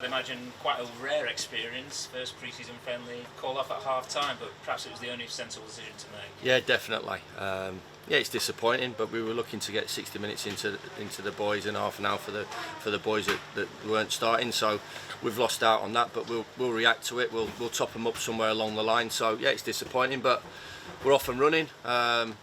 I imagine quite a rare experience, first pre-season friendly, called off at half-time, but perhaps it was the only sensible decision to make. Yeah, definitely. Yeah, it's disappointing, but we were looking to get 60 minutes into the boys and half an hour for the boys that weren't starting. So we've lost out on that, but we'll react to it. We'll top them up somewhere along the line. So yeah, it's disappointing, but we're off and running.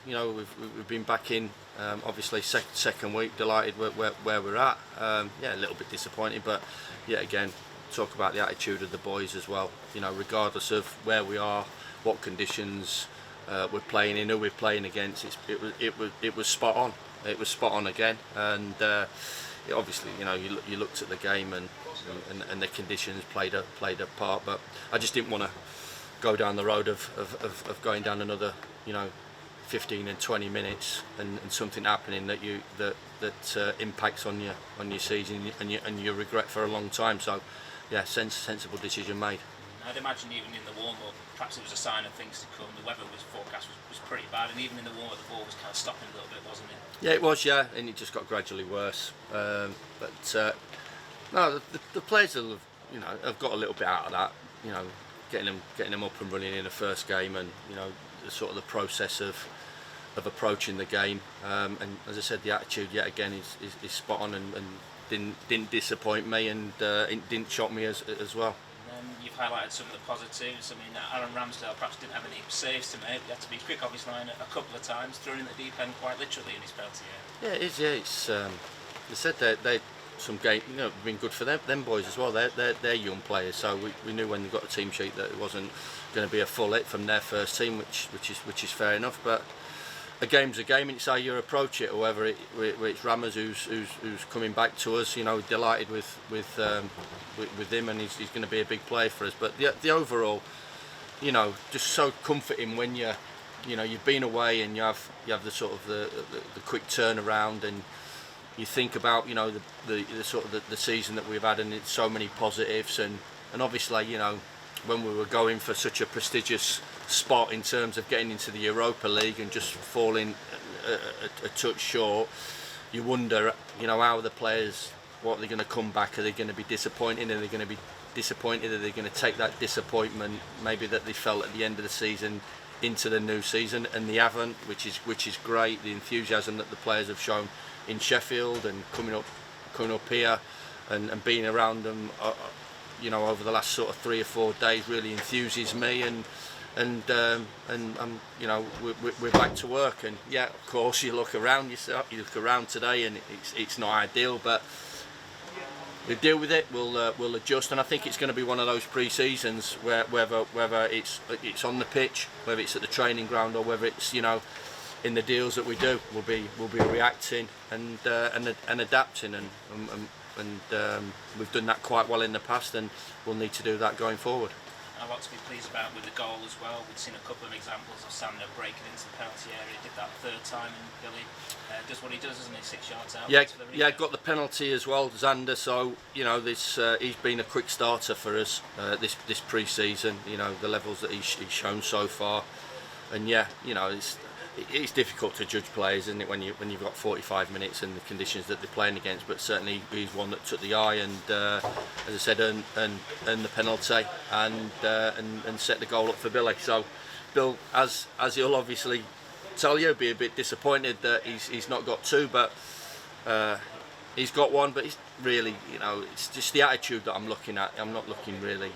We've been back in. Obviously, second week, delighted where we're at. Yeah, a little bit disappointed, but yeah, again, talk about the attitude of the boys as well. Regardless of where we are, what conditions we're playing in, who we're playing against, it was spot on. It was spot on again, and obviously, you looked at the game and the conditions played a part, but I just didn't want to go down the road of going down another, 15 and 20 minutes and something happening that impacts on your season and you regret for a long time. So yeah, sensible decision made. I'd imagine even in the warm-up, perhaps it was a sign of things to come. The weather forecast was pretty bad, and even in the warm-up, the ball was kind of stopping a little bit, wasn't it? Yeah, it was. Yeah, and it just got gradually worse. No, the players have got a little bit out of that. Getting them up and running in the first game, and the process of approaching the game. And as I said, the attitude yet again is spot on and didn't disappoint me, and it didn't shock me as well. And then you've highlighted some of the positives. I mean, Aaron Ramsdale perhaps didn't have any saves to make. He had to be quick off his line a couple of times, thrown in the deep end quite literally in his penalty area. Yeah, it is. Yeah, it's. They said they some game, been good for them boys as well. They're young players, so we knew when they got the team sheet that it wasn't going to be a full hit from their first team, which is fair enough. But a game's a game, and it's how you approach it. Or whether it's Rammers who's coming back to us, delighted with him, and he's going to be a big player for us. But the overall, just so comforting when you've been away and you have the sort of the quick turnaround, and you think about the season that we've had, and it's so many positives, and obviously when we were going for such a prestigious spot in terms of getting into the Europa League and just falling a touch short, you wonder how the players, what they're going to come back. Are they going to be disappointed? Are they going to be disappointed? Are they going to take that disappointment maybe that they felt at the end of the season into the new season? And they haven't, which is great. The enthusiasm that the players have shown in Sheffield and coming up here and being around them over the last sort of 3 or 4 days really enthuses me, and we're back to work. And yeah, of course, you look around today, and it's not ideal, but we deal with it. We'll adjust, and I think it's going to be one of those pre-seasons where whether it's on the pitch, whether it's at the training ground, or whether it's in the deals that we do, we'll be reacting and adapting, and we've done that quite well in the past, and we'll need to do that going forward. A lot to be pleased about with the goal as well. We've seen a couple of examples of Sander breaking into the penalty area. Did that third time, and Billy does what he does, isn't he? 6 yards out. Yeah, got the penalty as well, Zander. So he's been a quick starter for us this pre-season. The levels that he's shown so far, and yeah, it's difficult to judge players, isn't it, when you've got 45 minutes and the conditions that they're playing against. But certainly he's one that took the eye, and as I said, earned the penalty and set the goal up for Billy. So Bill, as he'll obviously tell you, be a bit disappointed that he's not got two, but he's got one. But he's really, it's just the attitude that I'm looking at. I'm not looking really,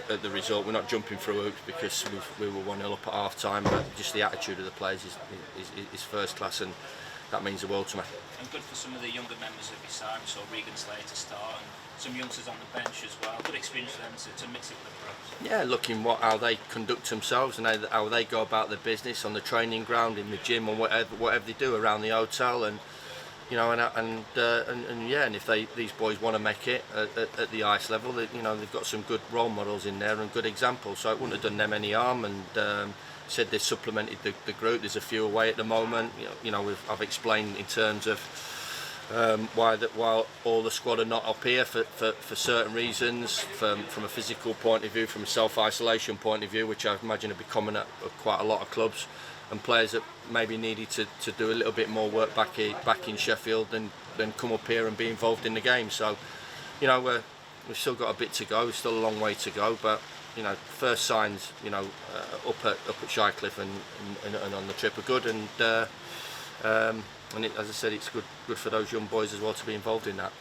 at the result. We're not jumping through hoops because we were 1-0 up at half time, but just the attitude of the players is first class, and that means the world to me. And good for some of the younger members of your side. We saw Regan Slater to start, and some youngsters on the bench as well. Good experience for them to mix it with the pros. Yeah, looking how they conduct themselves and how they go about their business on the training ground, in the gym, or whatever they do around the hotel, and and if these boys want to make it at the ice level, they've got some good role models in there and good examples. So it wouldn't have done them any harm. And said they supplemented the group. There's a few away at the moment. I've explained in terms of while all the squad are not up here for certain reasons, from a physical point of view, from a self-isolation point of view, which I imagine are becoming at quite a lot of clubs, and players that maybe needed to do a little bit more work back in Sheffield than come up here and be involved in the game. So you know, we've still got a bit to go. We've still a long way to go, but you know, first signs, you know, up at Shirecliffe and on the trip are good, and as I said, it's good for those young boys as well to be involved in that.